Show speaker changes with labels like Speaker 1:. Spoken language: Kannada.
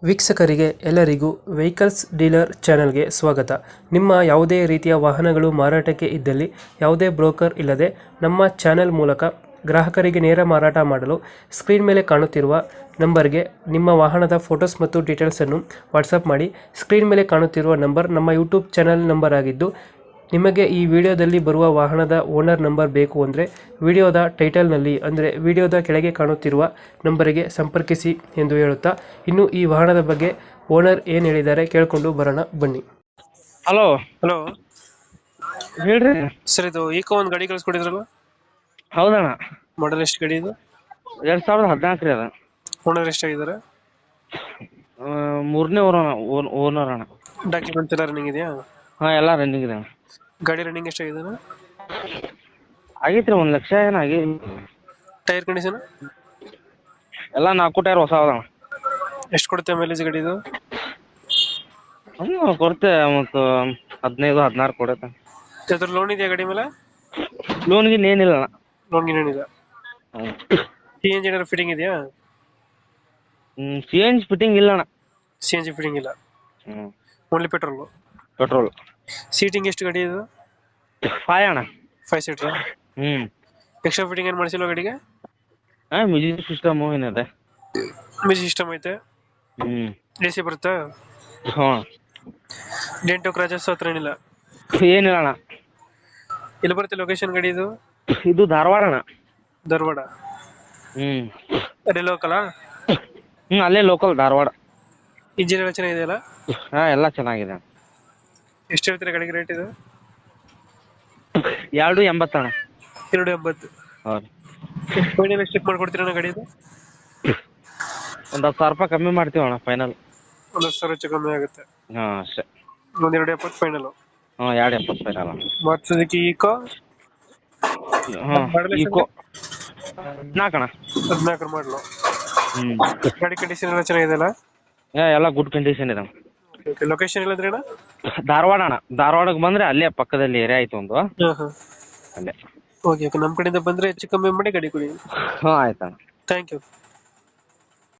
Speaker 1: ವೀಕ್ಷಕರಿಗೆ ಎಲ್ಲರಿಗೂ ವೆಹಿಕಲ್ಸ್ ಡೀಲರ್ ಚಾನೆಲ್ಗೆ ಸ್ವಾಗತ. ನಿಮ್ಮ ಯಾವುದೇ ರೀತಿಯ ವಾಹನಗಳು ಮಾರಾಟಕ್ಕೆ ಇದ್ದಲ್ಲಿ ಯಾವುದೇ ಬ್ರೋಕರ್ ಇಲ್ಲದೆ ನಮ್ಮ ಚಾನೆಲ್ ಮೂಲಕ ಗ್ರಾಹಕರಿಗೆ ನೇರ ಮಾರಾಟ ಮಾಡಲು ಸ್ಕ್ರೀನ್ ಮೇಲೆ ಕಾಣುತ್ತಿರುವ ನಂಬರ್ಗೆ ನಿಮ್ಮ ವಾಹನದ ಫೋಟೋಸ್ ಮತ್ತು ಡೀಟೇಲ್ಸನ್ನು ವಾಟ್ಸಪ್ ಮಾಡಿ. ಸ್ಕ್ರೀನ್ ಮೇಲೆ ಕಾಣುತ್ತಿರುವ ನಂಬರ್ ನಮ್ಮ ಯೂಟ್ಯೂಬ್ ಚಾನೆಲ್ ನಂಬರ್ ಆಗಿದ್ದು, ನಿಮಗೆ ಈ ವಿಡಿಯೋದಲ್ಲಿ ಬರುವ ವಾಹನದ ಓನರ್ ನಂಬರ್ ಬೇಕು ಅಂದರೆ ವಿಡಿಯೋದ ಟೈಟಲ್ನಲ್ಲಿ ಅಂದರೆ ವಿಡಿಯೋದ ಕೆಳಗೆ ಕಾಣುತ್ತಿರುವ ನಂಬರಿಗೆ ಸಂಪರ್ಕಿಸಿ ಎಂದು ಹೇಳುತ್ತಾ, ಇನ್ನು ಈ ವಾಹನದ ಬಗ್ಗೆ ಓನರ್ ಏನು ಹೇಳಿದ್ದಾರೆ ಕೇಳಿಕೊಂಡು ಬರೋಣ ಬನ್ನಿ.
Speaker 2: ಹಲೋ
Speaker 1: ಹಲೋ
Speaker 2: ಹೇಳ್ರಿ.
Speaker 1: ಸರ್, ಇದು ಈಕೋ ಒಂದು ಗಾಡಿ ಕಳಿಸ್ಕೊಟ್ಟಿದ್ರಲ್ಲ,
Speaker 2: ಹೌದಣ್ಣ,
Speaker 1: ಮಾಡಲ್ ಎಷ್ಟು ಗಾಡಿ ಇದು?
Speaker 2: 2014 ರೀ ಅದ.
Speaker 1: ಓನರ್ ಎಷ್ಟಾಗಿದ್ದಾರೆ?
Speaker 2: ಮೂರನೇ ಓನರ್ ಅಣ್ಣ.
Speaker 1: ಡಾಕ್ಯುಮೆಂಟ್ಸ್ ಎಲ್ಲ ರನ್ನಿಂಗ್ ಇದೆಯಾ?
Speaker 2: ಹಾ, ಎಲ್ಲ ರನ್ನಿಂಗ್ ಇದೆ ಅಣ್ಣ.
Speaker 1: ಗಾಡಿ ರನ್ನಿಂಗ್ ಎಷ್ಟಾಗಿದೆ?
Speaker 2: ಆಗೈತ್ರಿ, 1 ಲಕ್ಷ ಏನ ಆಗೈತಿ.
Speaker 1: ಟೈರ್ ಕಂಡೀಷನ್
Speaker 2: ಎಲ್ಲ 4 ಟೈರ್ ಹೊಸ ಅದಾವ.
Speaker 1: ಎಷ್ಟು ಕೊಡುತ್ತೆ ಮೈಲೇಜ್ ಗಾಡಿ ಇದು?
Speaker 2: ಕೊಡ್ತೆ ಮತ್ತು 15-16 ಕೊಡತ್ತೆ.
Speaker 1: ಅದ್ರ ಲೋನ್ ಇದೆಯಾ ಗಾಡಿ ಮೇಲೆ?
Speaker 2: ಲೋನ್ಗೆ ಏನಿಲ್ಲ ಅಣ್ಣ.
Speaker 1: ಲೋನ್ ಏನಿಲ್ಲ. ಸಿ ಎನ್ ಜಿ ಏನಾದ್ರು ಫಿಟ್ಟಿಂಗ್ ಇದೆಯಾ?
Speaker 2: CNG ಫಿಟ್ಟಿಂಗ್ ಇಲ್ಲ ಅಣ್ಣ.
Speaker 1: ಸಿ ಎನ್ ಜಿ ಫಿಟ್ಟಿಂಗ್ ಇಲ್ಲ, ಓನ್ಲಿ ಪೆಟ್ರೋಲ್.
Speaker 2: ಪೆಟ್ರೋಲ್.
Speaker 1: ಸೀಟಿಂಗ್ ಎಷ್ಟು ಗಾಡಿ ಇದು?
Speaker 2: 5 ಅಣ್ಣ.
Speaker 1: 5 ಸೀಟರ್. ಎಕ್ಸ್ಟ್ರಾ ಫಿಟ್ಟಿಂಗ್ ಏನು ಮಾಡಿಸಿಲ್ವ ಗಾಡಿಗೆ?
Speaker 2: ಮ್ಯೂಸಿಕ್ ಸಿಸ್ಟಮ್ ಏನಿದೆ.
Speaker 1: ಮ್ಯೂಸಿಕ್ ಸಿಸ್ಟಮ್ ಐತೆ. AC ಬರುತ್ತಾ?
Speaker 2: ಹಾ.
Speaker 1: ಡೆಂಟೋ ಕ್ರಾಚಸ್ ಹತ್ರ ಏನಿಲ್ಲ?
Speaker 2: ಏನಿಲ್ಲ ಅಣ್ಣ.
Speaker 1: ಎಲ್ಲಿ ಬರುತ್ತೆ ಲೊಕೇಶನ್ ಗಾಡಿ ಇದು?
Speaker 2: ಇದು ಧಾರವಾಡ ಅಣ್ಣ.
Speaker 1: ಧಾರವಾಡ. ಅದೇ ಲೋಕಲಾ?
Speaker 2: ಅಲ್ಲೇ ಲೋಕಲ್ ಧಾರವಾಡ.
Speaker 1: ಇಂಜಿನ್ ಎಲ್ಲ ಚೆನ್ನಾಗಿದೆಯಲ್ಲ?
Speaker 2: ಹಾ, ಎಲ್ಲ ಚೆನ್ನಾಗಿದೆ.
Speaker 1: ಎಷ್ಟು ಹೇಳ್ತೀರಾ ಗಾಡಿಗೆ ರೇಟ್ ಇದು?
Speaker 2: 280 ಅಣ್ಣ.
Speaker 1: 280.
Speaker 2: ಹೌದು.
Speaker 1: ಫೈನಲ್ ಎಷ್ಟು ಮಾಡ್ಕೊಡ್ತೀರಣ್ಣ ಗಾಡಿ ಇದು?
Speaker 2: ಒಂದು 10,000 ರೂಪಾಯಿ ಕಮ್ಮಿ ಮಾಡ್ತೀವಿ ಅಣ್ಣ ಫೈನಲ್.
Speaker 1: 1,00,000 ಹೆಚ್ಚು ಕಮ್ಮಿ ಆಗುತ್ತೆ.
Speaker 2: ಹಾ, ಅಷ್ಟೇ.
Speaker 1: ಒಂದು 270 ಫೈನಲ್.
Speaker 2: ಹಾ, 270 ಫೈನಲ್.
Speaker 1: ಮಾರುತಿ ಈಕೋ.
Speaker 2: ಹಾ, ಈಕೋ 14 ಅಣ್ಣ.
Speaker 1: 14 ಮಾಡಲು. ಗಾಡಿ ಕಂಡೀಷನ್ ಎಲ್ಲ ಚೆನ್ನಾಗಿದೆಯಲ್ಲ?
Speaker 2: ಎಲ್ಲ ಗುಡ್ ಕಂಡೀಷನ್ ಇದೆ.
Speaker 1: ಲೊಕೇಶನ್ ಇಲ್ಲಂದ್ರೆ ಅಣ್ಣ?
Speaker 2: ಧಾರವಾಡ ಅಣ್ಣ. ಧಾರವಾಡಕ್ಕೆ ಬಂದ್ರೆ ಅಲ್ಲೇ ಪಕ್ಕದಲ್ಲಿ ಏರಿಯಾ ಆಯ್ತು ಒಂದು, ಅಲ್ಲೇ.
Speaker 1: ಓಕೆ, ನಮ್ಮ ಕಡೆಯಿಂದ ಬಂದ್ರೆ ಹೆಚ್ಚು ಕಮ್ಮಿ ಮಾಡಿ ಗಾಡಿ ಕೊಡಿ.
Speaker 2: ಹಾ, ಆಯ್ತಣ್ಣ.
Speaker 1: Thank you.